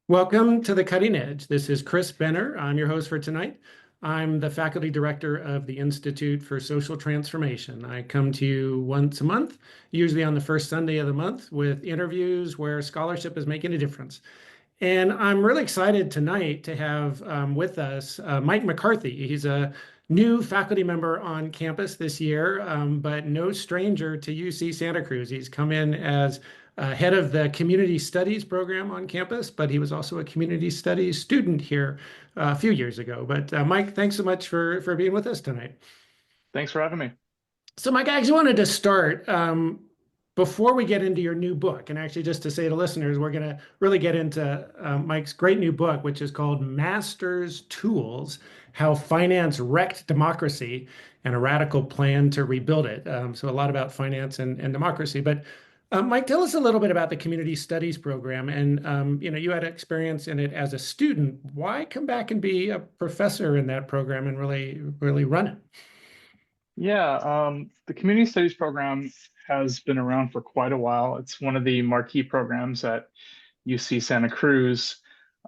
Welcome to the Cutting Edge. This is Chris Benner. I'm your host for tonight. I'm the faculty director of the Institute for Social Transformation. I come to you once a month, usually on the first Sunday of the month, with interviews where scholarship is making a difference. And I'm really excited tonight to have with us Mike McCarthy. He's a new faculty member on campus this year, but no stranger to UC Santa Cruz. He's come in as head of the community studies program on campus, but he was also a community studies student here a few years ago. But Mike, thanks so much for being with us tonight. Thanks for having me. So, Mike, I actually wanted to start before we get into your new book, and actually just to say to listeners, we're going to really get into Mike's great new book, which is called Master's Tools: How Finance Wrecked Democracy and a Radical Plan to Rebuild It. So, a lot about finance and democracy. But Mike, tell us a little bit about the community studies program, and you had experience in it as a student. Why come back and be a professor in that program and really run it? Yeah, the community studies program has been around for quite a while. It's one of the marquee programs at UC Santa Cruz.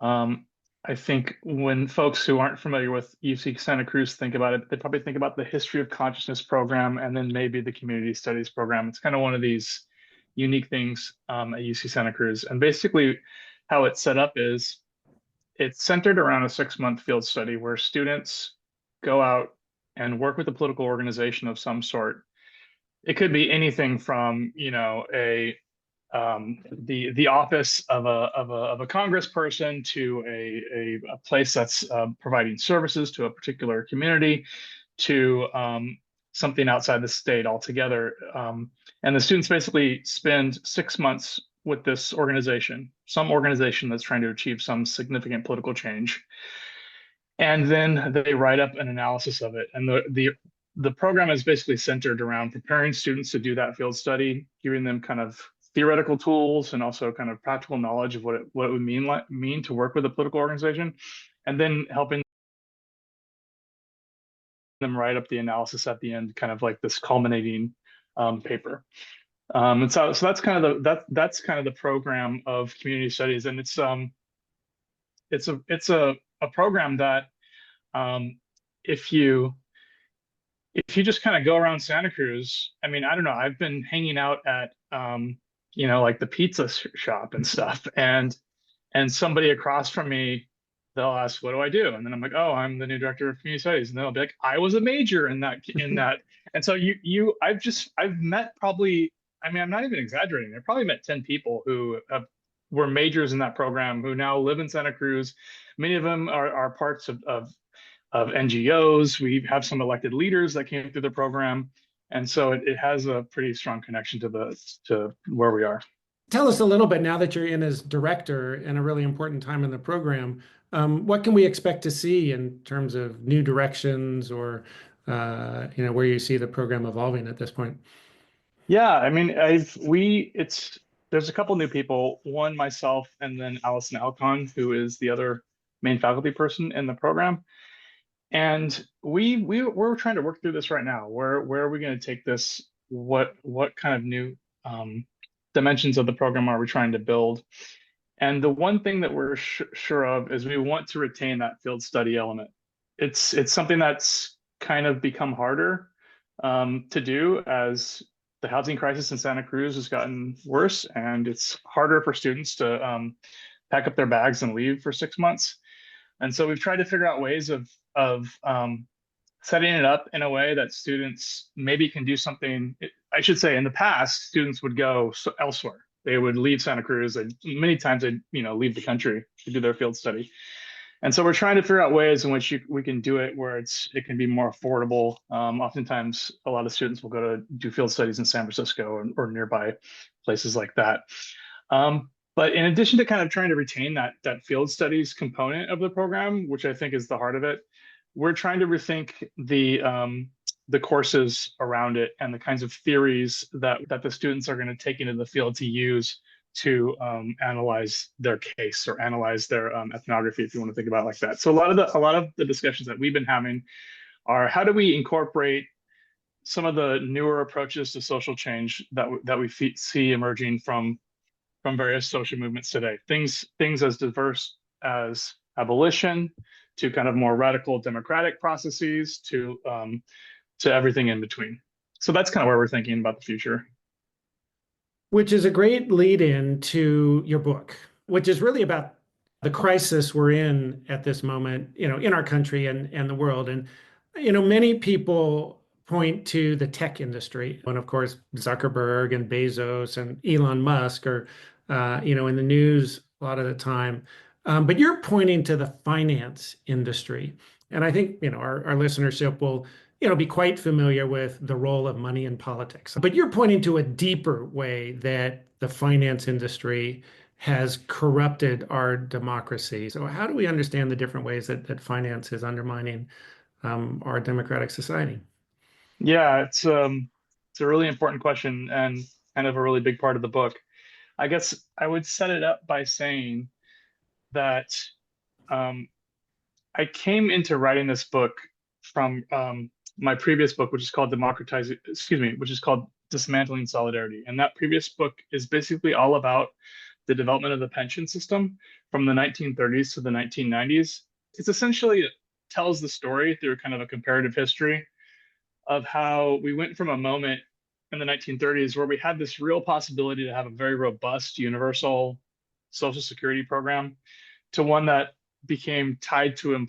Um, I think when folks who aren't familiar with UC Santa Cruz think about it, they probably think about the History of Consciousness program and then maybe the community studies program. It's kind of one of these unique things at UC Santa Cruz. And basically, how it's set up is it's centered around a 6-month field study where students go out and work with a political organization of some sort. It could be anything from, a the office of a congressperson to a place that's providing services to a particular community to something outside the state altogether. And the students basically spend 6 months with this organization, some organization that's trying to achieve some significant political change. And then they write up an analysis of it. And the program is basically centered around preparing students to do that field study, giving them kind of theoretical tools and also kind of practical knowledge of what it would mean to work with a political organization, and then helping them write up the analysis at the end, kind of like this culminating paper. And so that's kind of the program of community studies, and it's a program that if you just kind of go around Santa Cruz, I mean, I don't know, I've been hanging out at like the pizza shop and stuff, and somebody across from me, they'll ask, "What do I do?" And then I'm like, "Oh, I'm the new director of community studies." And they'll be like, "I was a major in that." And so I've met probably, I mean, I'm not even exaggerating. I've probably met 10 people who were majors in that program who now live in Santa Cruz. Many of them are parts of NGOs. We have some elected leaders that came through the program. And so it has a pretty strong connection to where we are. Tell us a little bit now that you're in as director in a really important time in the program. What can we expect to see in terms of new directions or where you see the program evolving at this point? Yeah, I mean, there's a couple new people, one myself and then Allison Alcon, who is the other main faculty person in the program. And we're trying to work through this right now. Where are we going to take this? What kind of new dimensions of the program are we trying to build? And the one thing that we're sure of is we want to retain that field study element. It's something that's kind of become harder to do as the housing crisis in Santa Cruz has gotten worse, and it's harder for students to pack up their bags and leave for 6 months. And so we've tried to figure out ways of setting it up in a way that students maybe can do something. I should say, in the past, students would go elsewhere. They would leave Santa Cruz, and many times they'd leave the country to do their field study. And so we're trying to figure out ways in which we can do it where it can be more affordable. Oftentimes, a lot of students will go to do field studies in San Francisco or nearby places like that. But in addition to kind of trying to retain that field studies component of the program, which I think is the heart of it, we're trying to rethink the courses around it and the kinds of theories that the students are going to take into the field to use to analyze their case or analyze their ethnography, if you want to think about it like that. So a lot of the discussions that we've been having are, how do we incorporate some of the newer approaches to social change that we see emerging from from various social movements today. Things as diverse as abolition to kind of more radical democratic processes to everything in between. So that's kind of where we're thinking about the future. Which is a great lead in to your book, which is really about the crisis we're in at this moment, in our country and the world. And, many people point to the tech industry. And of course, Zuckerberg and Bezos and Elon Musk are, in the news a lot of the time. But you're pointing to the finance industry. And I think, our listenership will be quite familiar with the role of money in politics. But you're pointing to a deeper way that the finance industry has corrupted our democracy. So how do we understand the different ways that finance is undermining our democratic society? Yeah, it's a really important question and kind of a really big part of the book. I guess I would set it up by saying that um, I came into writing this book from my previous book, which is called which is called Dismantling Solidarity. And that previous book is basically all about the development of the pension system from the 1930s to the 1990s. It's essentially it tells the story through kind of a comparative history of how we went from a moment in the 1930s where we had this real possibility to have a very robust universal social security program to one that became tied to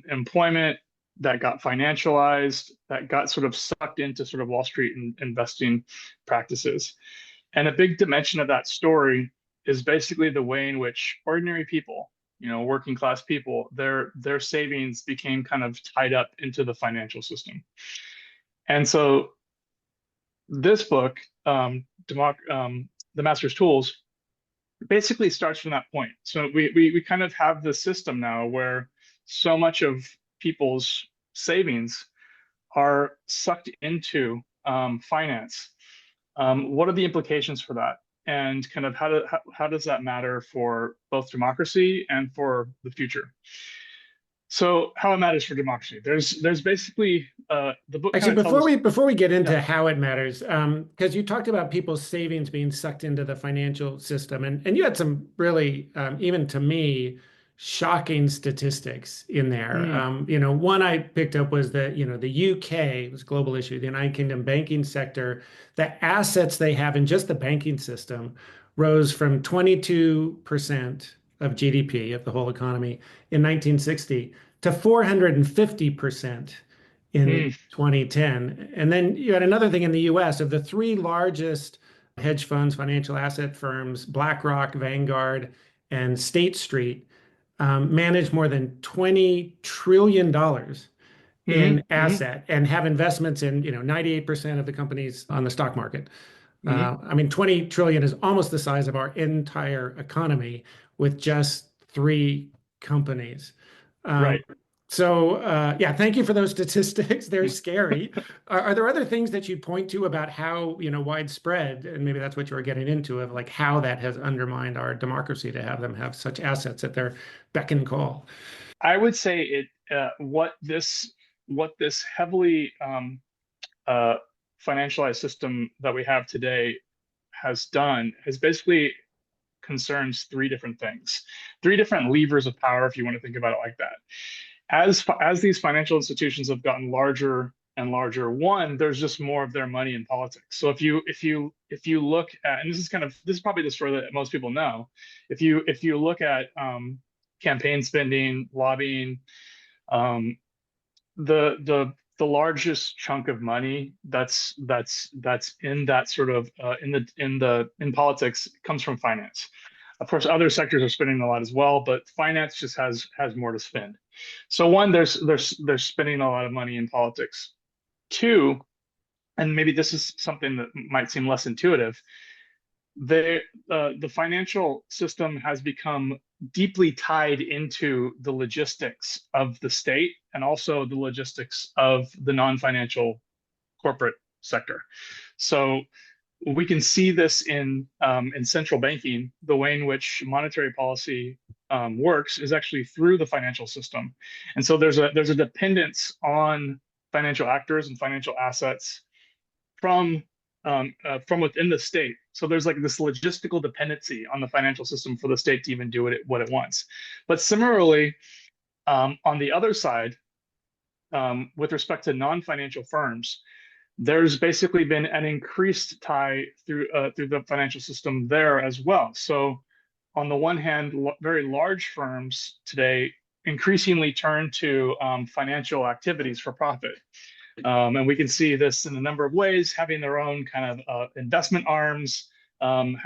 employment, that got financialized, that got sort of sucked into sort of Wall Street and investing practices. And a big dimension of that story is basically the way in which ordinary people, working class people, their savings became kind of tied up into the financial system. And so this book, The Master's Tools, basically starts from that point. So we kind of have the system now where so much of people's savings are sucked into finance. What are the implications for that? And kind of how does that matter for both democracy and for the future? So how it matters for democracy. There's basically the book Actually, kind of tells us. before we get Yeah. into how it matters, because you talked about people's savings being sucked into the financial system, and you had some really, even to me, shocking statistics in there. Mm, One I picked up was that, the UK, it was a global issue, the United Kingdom banking sector, the assets they have in just the banking system rose from 22% of GDP, of the whole economy, in 1960 to 450% in mm, 2010. And then you had another thing in the US of the three largest hedge funds, financial asset firms, BlackRock, Vanguard, and State Street, manage more than $20 trillion mm, in mm, asset and have investments in 98% of the companies on the stock market. mm. I mean, 20 trillion is almost the size of our entire economy with just three companies. Um, Right. yeah, thank you for those statistics. They're scary. Are there other things that you'd point to about how, widespread, and maybe that's what you were getting into, of like how that has undermined our democracy to have them have such assets at their beck and call? I would say what this heavily uh, financialized system that we have today has done has basically concerns three different things, three different levers of power, if you want to think about it like that. As these financial institutions have gotten larger and larger, one, there's just more of their money in politics. So if you look at, and this is probably the story that most people know, if you look at campaign spending, lobbying, um, the largest chunk of money that's in that sort of in politics comes from finance. Of course, other sectors are spending a lot as well, but finance just has more to spend. So one, they're spending a lot of money in politics. Two, and maybe this is something that might seem less intuitive, the financial system has become deeply tied into the logistics of the state and also the logistics of the non-financial corporate sector. So we can see this in central banking. The way in which monetary policy works is actually through the financial system, and so there's a dependence on financial actors and financial assets from within the state. So there's like this logistical dependency on the financial system for the state to even do what it wants. But similarly, on the other side, with respect to non-financial firms, there's basically been an increased tie through the financial system there as well. So on the one hand, very large firms today increasingly turn to financial activities for profit. And we can see this in a number of ways, having their own kind of investment arms. I'm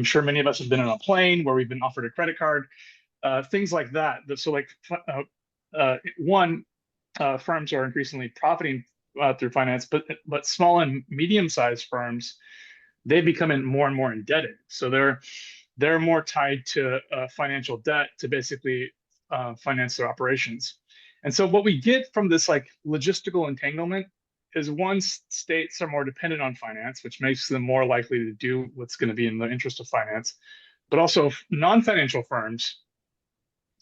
sure many of us have been on a plane where we've been offered a credit card, things like that. So like firms are increasingly profiting through finance, but small and medium-sized firms, they become more and more indebted. So they're more tied to financial debt to basically finance their operations. And so what we get from this like logistical entanglement is, one, states are more dependent on finance, which makes them more likely to do what's going to be in the interest of finance. But also non-financial firms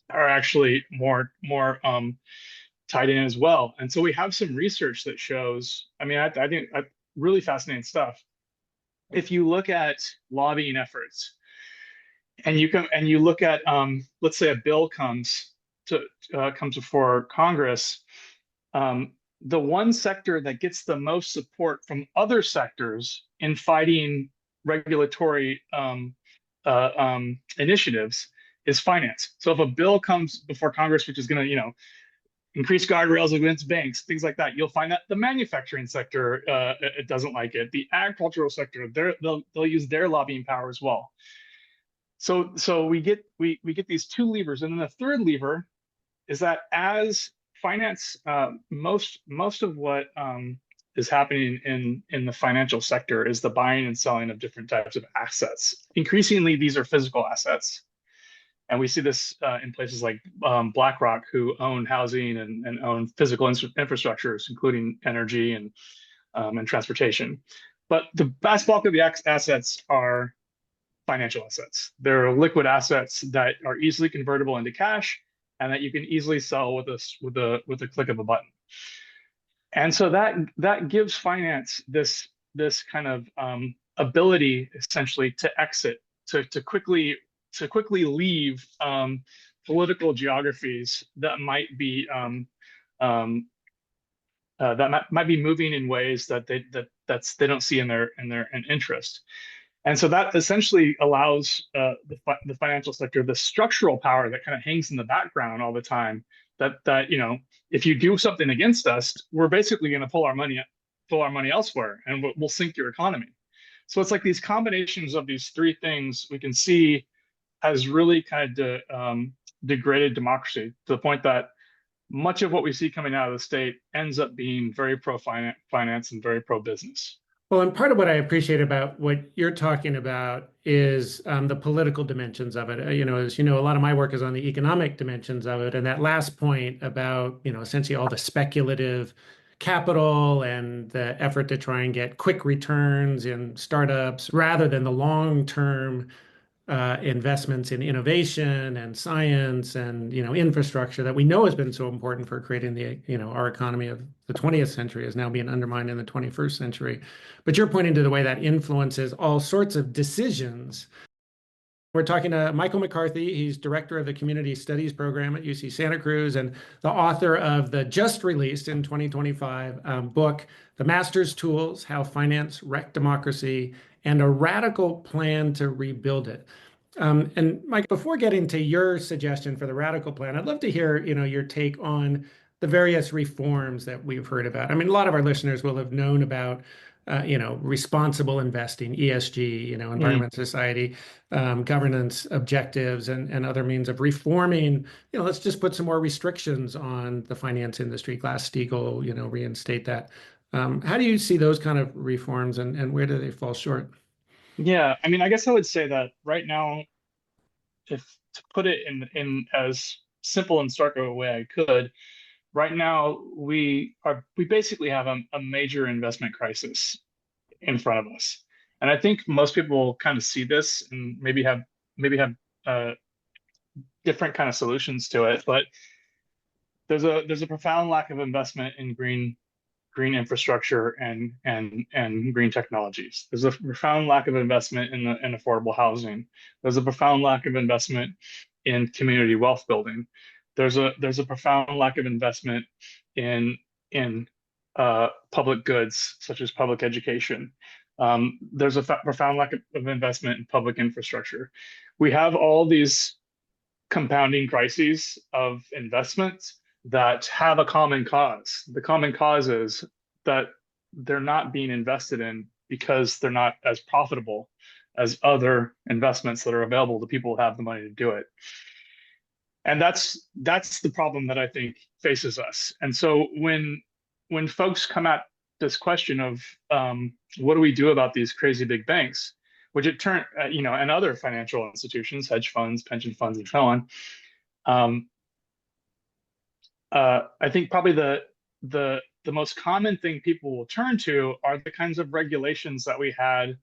are actually more tied in as well. And so we have some research that shows, I think really fascinating stuff. If you look at lobbying efforts, and you look at let's say a bill comes before Congress, the one sector that gets the most support from other sectors in fighting regulatory initiatives is finance. So if a bill comes before Congress, which is going to, increase guardrails against banks, things like that, you'll find that the manufacturing sector it doesn't like it. The agricultural sector, they'll use their lobbying power as well. So we get these two levers, and then the third lever is that as finance, most of what is happening in the financial sector is the buying and selling of different types of assets. Increasingly, these are physical assets. And we see this in places like BlackRock, who own housing and own physical infrastructures, including energy and transportation. But the vast bulk of the assets are financial assets. They're liquid assets that are easily convertible into cash and that you can easily sell with a click of a button. And so that gives finance this kind of ability, essentially, to exit, to quickly leave political geographies that might be moving in ways that they don't see in their interest. And so that essentially allows the financial sector the structural power that kind of hangs in the background all the time. That if you do something against us, we're basically going to pull our money elsewhere, and we'll sink your economy. So it's like these combinations of these three things we can see has really kind of degraded democracy to the point that much of what we see coming out of the state ends up being very pro-finance and very pro-business. Well, and part of what I appreciate about what you're talking about is the political dimensions of it. As you know, a lot of my work is on the economic dimensions of it. And that last point about, essentially all the speculative capital and the effort to try and get quick returns in startups rather than the long-term investments in innovation and science and infrastructure that we know has been so important for creating the our economy of the 20th century is now being undermined in the 21st century. But you're pointing to the way that influences all sorts of decisions. We're talking to Michael McCarthy. He's director of the Community Studies program at UC Santa Cruz and the author of the just released in 2025 book, The Master's Tools: How Finance Wrecked Democracy and a Radical Plan to Rebuild It. And Mike, before getting to your suggestion for the radical plan, I'd love to hear, your take on the various reforms that we've heard about. I mean, a lot of our listeners will have known about, responsible investing, ESG, environment, society, governance objectives, and other means of reforming. Let's just put some more restrictions on the finance industry, Glass-Steagall, reinstate that. How do you see those kind of reforms, and where do they fall short? Yeah, I guess I would say that right now, if to put it in as simple and stark of a way I could, right now we basically have a major investment crisis in front of us. And I think most people kind of see this and maybe have different kind of solutions to it, but there's a profound lack of investment in green green infrastructure and green technologies. There's a profound lack of investment in affordable housing. There's a profound lack of investment in community wealth building. There's a profound lack of investment in public goods such as public education. There's a profound lack of investment in public infrastructure. We have all these compounding crises of investment that have a common cause. The common cause is that they're not being invested in because they're not as profitable as other investments that are available to people who have the money to do it. And that's the problem that I think faces us. And so when folks come at this question of what do we do about these crazy big banks, which it turned, and other financial institutions, hedge funds, pension funds, and so on. I think probably the most common thing people will turn to are the kinds of regulations that we had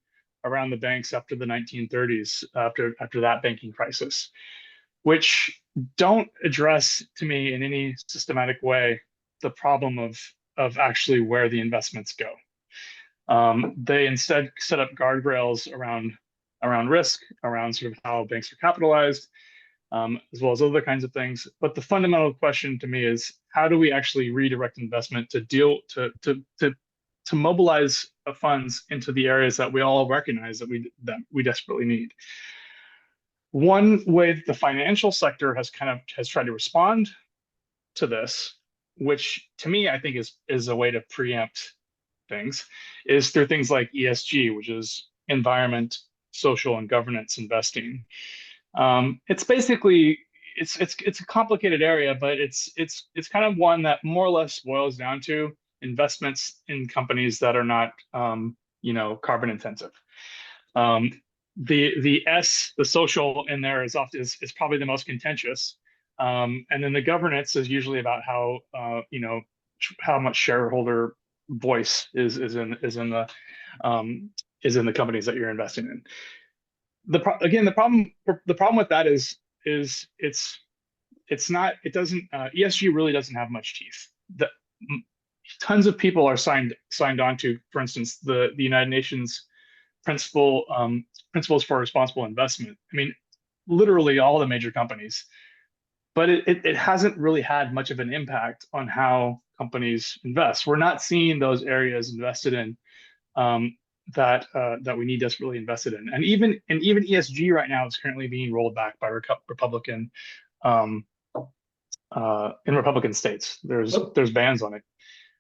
around the banks after the 1930s, after that banking crisis, which don't address, to me, in any systematic way, the problem of actually where the investments go. They instead set up guardrails around risk, around sort of how banks are capitalized, as well as other kinds of things. But the fundamental question to me is, how do we actually redirect investment to mobilize funds into the areas that we all recognize that we desperately need? One way that the financial sector has tried to respond to this, which to me I think is a way to preempt things, is through things like ESG, which is environment, social, and governance investing. It's basically it's a complicated area, but it's kind of one that more or less boils down to investments in companies that are not carbon intensive. The social in there is probably the most contentious, and then the governance is usually about how much shareholder voice is in the companies that you're investing in. The problem with that is ESG really doesn't have much teeth. Tons of people are signed on to, for instance, the United Nations principles for responsible investment. I mean, literally all the major companies, but it hasn't really had much of an impact on how companies invest. We're not seeing those areas invested in that we need desperately invested in, and even ESG right now is currently being rolled back by Republican in Republican states. There's bans on it.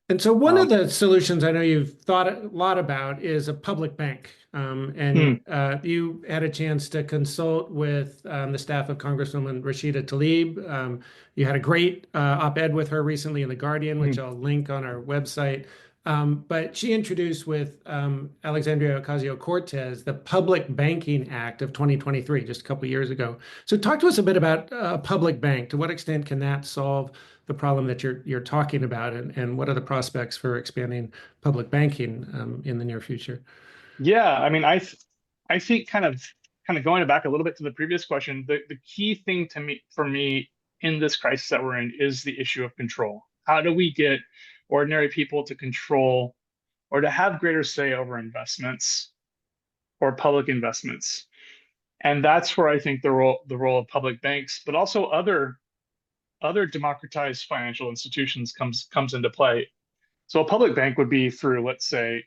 And so one of the solutions I know you've thought a lot about is a public bank. You had a chance to consult with the staff of Congresswoman Rashida Tlaib. You had a great op-ed with her recently in The Guardian, which I'll link on our website. But she introduced with Alexandria Ocasio-Cortez the Public Banking Act of 2023, just a couple of years ago. So talk to us a bit about a public bank. To what extent can that solve the problem that you're talking about, and what are the prospects for expanding public banking in the near future? Yeah, I mean, I think kind of going back a little bit to the previous question, the key thing for me in this crisis that we're in is the issue of control. How do we get ordinary people to control or to have greater say over investments or public investments? And that's where I think the role of public banks, but also other democratized financial institutions comes into play. So a public bank would be through, let's say,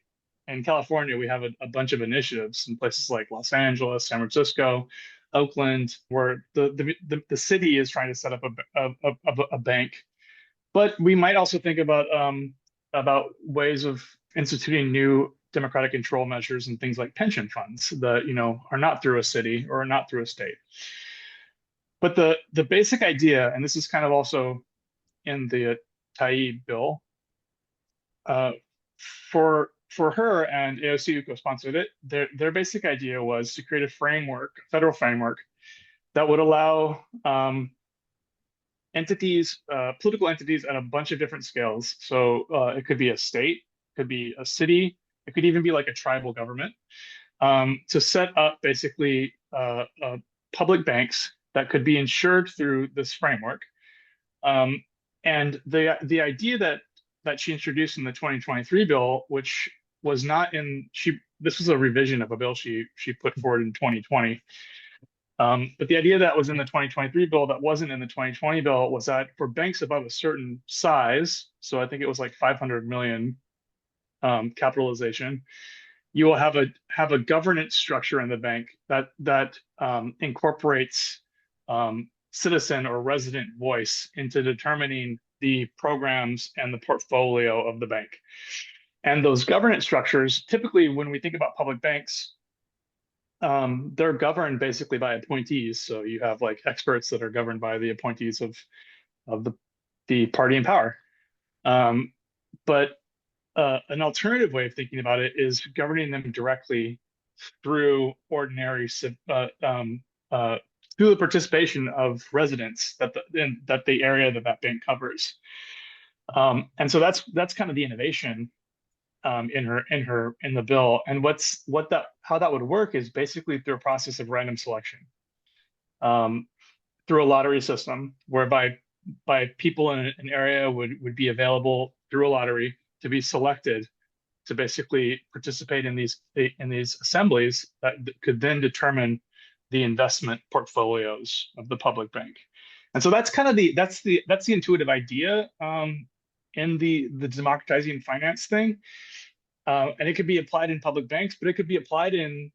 in California, we have a bunch of initiatives in places like Los Angeles, San Francisco, Oakland, where the city is trying to set up a bank. But we might also think about ways of instituting new democratic control measures and things like pension funds that are not through a city or not through a state. But the basic idea, and this is kind of also in the Tlaib bill, for her and AOC, who co-sponsored it, their basic idea was to create a federal framework, that would allow political entities at a bunch of different scales. So it could be a state, it could be a city, it could even be like a tribal government, to set up basically public banks that could be insured through this framework. And the idea that she introduced in the 2023 bill, which was not in this was a revision of a bill she put forward in 2020. But the idea that was in the 2023 bill that wasn't in the 2020 bill was that for banks above a certain size, so I think it was like 500 million capitalization, you will have a governance structure in the bank that incorporates citizen or resident voice into determining the programs and the portfolio of the bank. And those governance structures, typically when we think about public banks, they're governed basically by appointees. So you have like experts that are governed by the appointees of the party in power. But an alternative way of thinking about it is governing them directly through ordinary through the participation of residents that the area that bank covers. And so that's kind of the innovation in the bill. And how that would work is basically through a process of random selection, through a lottery system whereby people in an area would be available through a lottery to be selected to basically participate in these assemblies that could then determine the investment portfolios of the public bank. And so that's kind of that's the intuitive idea in the democratizing finance thing. And it could be applied in public banks, but it could be applied in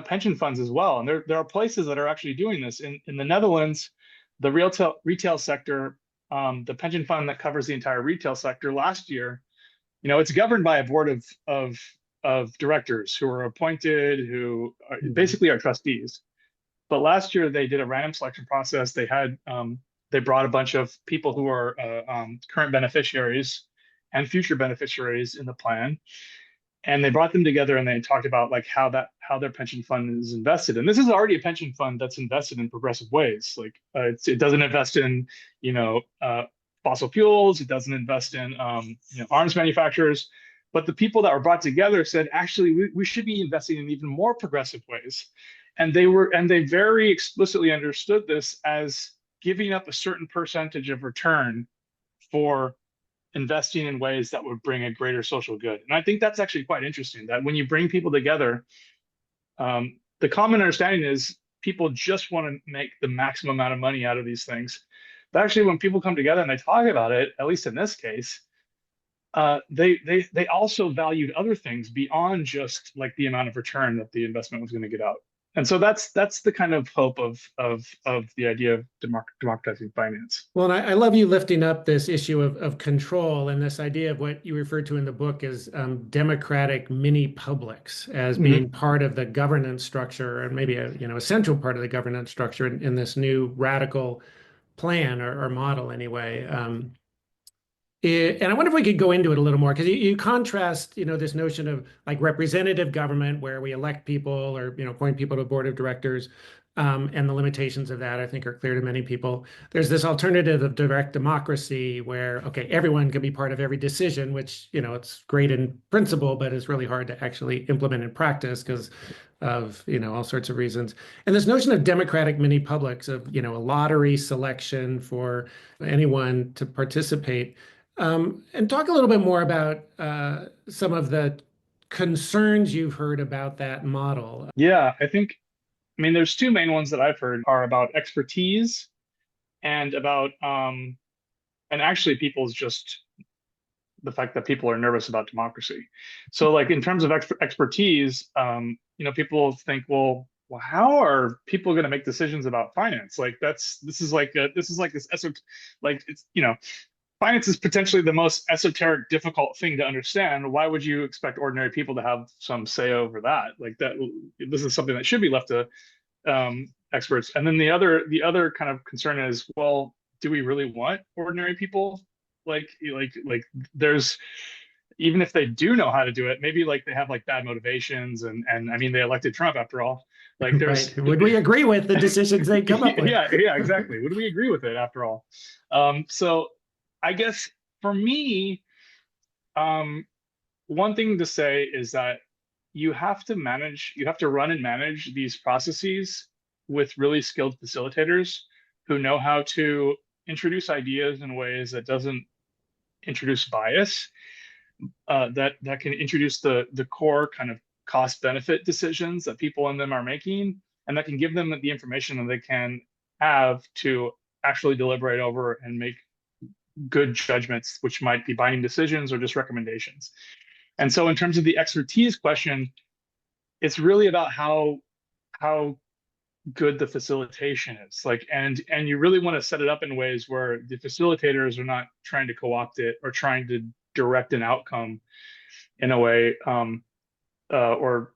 pension funds as well. And there are places that are actually doing this. In the Netherlands, the retail sector, the pension fund that covers the entire retail sector last year, it's governed by a board of directors who are appointed, who basically are trustees. But last year they did a random selection process. They brought a bunch of people who are current beneficiaries and future beneficiaries in the plan, and they brought them together and they talked about like how their pension fund is invested. And this is already a pension fund that's invested in progressive ways. Like it doesn't invest in fossil fuels. It doesn't invest in arms manufacturers. But the people that were brought together said, actually, we should be investing in even more progressive ways. And they very explicitly understood this as giving up a certain percentage of return for investing in ways that would bring a greater social good. And I think that's actually quite interesting, that when you bring people together, the common understanding is people just want to make the maximum amount of money out of these things. But actually, when people come together and they talk about it, at least in this case, they also valued other things beyond just like the amount of return that the investment was going to get out. And so that's the kind of hope of the idea of democratizing finance. Well, and I love you lifting up this issue of control and this idea of what you referred to in the book as democratic mini publics as being part of the governance structure, and maybe a central part of the governance structure in this new radical plan or model anyway. And I wonder if we could go into it a little more, because you contrast, this notion of like representative government where we elect people or, appoint people to a board of directors, and the limitations of that, I think, are clear to many people. There's this alternative of direct democracy where, okay, everyone can be part of every decision, which, it's great in principle, but it's really hard to actually implement in practice because of, all sorts of reasons. And this notion of democratic mini publics of, a lottery selection for anyone to participate. And talk a little bit more about some of the concerns you've heard about that model. Yeah, I mean, there's two main ones that I've heard are about expertise and about, and actually people's just the fact that people are nervous about democracy. So like in terms of expertise, people think, well, how are people going to make decisions about finance? Like this is like this like it's, finance is potentially the most esoteric, difficult thing to understand. Why would you expect ordinary people to have some say over that? Like that, this is something that should be left to experts. And then the other kind of concern is, well, do we really want ordinary people? Like there's, even if they do know how to do it, maybe like they have like bad motivations, and I mean they elected Trump after all. Like there's right. Would we agree with the decisions they come up with? Yeah, exactly. Would we agree with it after all? So I guess for me, one thing to say is that you have to run and manage these processes with really skilled facilitators who know how to introduce ideas in ways that doesn't introduce bias, that can introduce the core kind of cost benefit decisions that people in them are making, and that can give them the information that they can have to actually deliberate over and make good judgments, which might be binding decisions or just recommendations. And so in terms of the expertise question, it's really about how good the facilitation is. Like, and you really want to set it up in ways where the facilitators are not trying to co-opt it or trying to direct an outcome in a way, or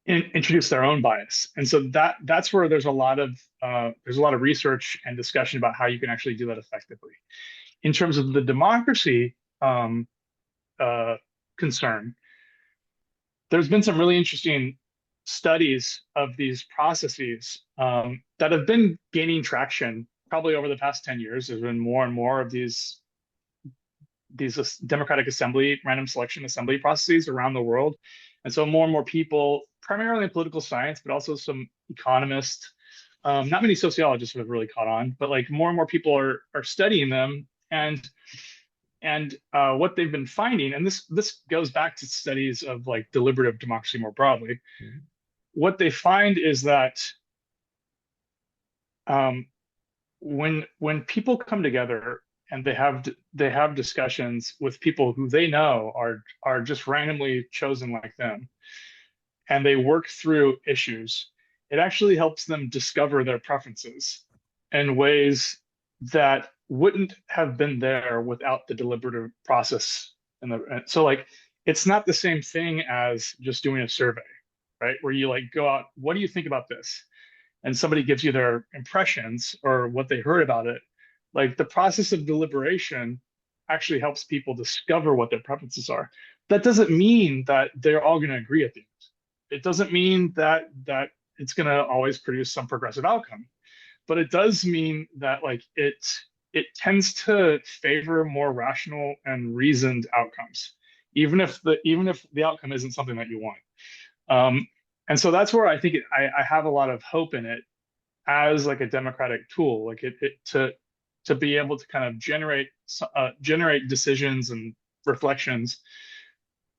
introduce their own bias. And so that's where there's a lot of research and discussion about how you can actually do that effectively. In terms of the democracy concern, there's been some really interesting studies of these processes that have been gaining traction probably over the past 10 years. There's been more and more of these democratic assembly, random selection assembly processes around the world. And so more and more people, primarily in political science, but also some economists, not many sociologists have really caught on, but like more and more people are studying them. And what they've been finding, and this goes back to studies of like deliberative democracy more broadly, what they find is that when people come together and they have discussions with people who they know are just randomly chosen like them, and they work through issues, it actually helps them discover their preferences in ways that wouldn't have been there without the deliberative process. And so like it's not the same thing as just doing a survey, right? Where you like go out, what do you think about this? And somebody gives you their impressions or what they heard about it. Like the process of deliberation actually helps people discover what their preferences are. That doesn't mean that they're all going to agree at the end. It doesn't mean that it's going to always produce some progressive outcome, but it does mean that like it tends to favor more rational and reasoned outcomes, even if the outcome isn't something that you want. And so that's where I think I have a lot of hope in it as like a democratic tool, like it to be able to kind of generate decisions and reflections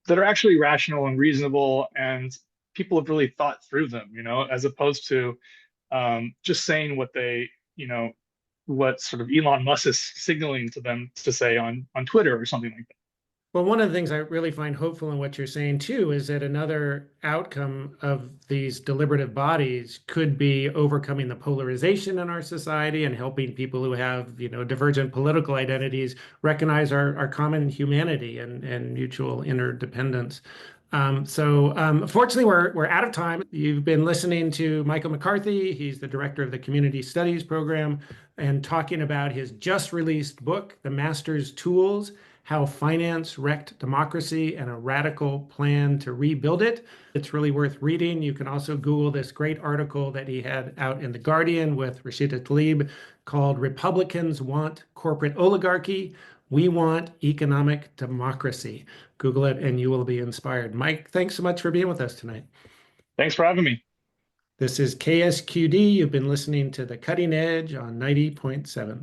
that are actually rational and reasonable, and people have really thought through them, as opposed to just saying what sort of Elon Musk is signaling to them to say on Twitter or something like that. Well, one of the things I really find hopeful in what you're saying too is that another outcome of these deliberative bodies could be overcoming the polarization in our society and helping people who have, divergent political identities recognize our common humanity and mutual interdependence. Fortunately, we're out of time. You've been listening to Michael McCarthy. He's the director of the Community Studies program, and talking about his just released book, The Master's Tools: How Finance Wrecked Democracy and a Radical Plan to Rebuild It. It's really worth reading. You can also Google this great article that he had out in The Guardian with Rashida Tlaib called "Republicans Want Corporate Oligarchy. We Want Economic Democracy." Google it and you will be inspired. Mike, thanks so much for being with us tonight. Thanks for having me. This is KSQD. You've been listening to The Cutting Edge on 90.7.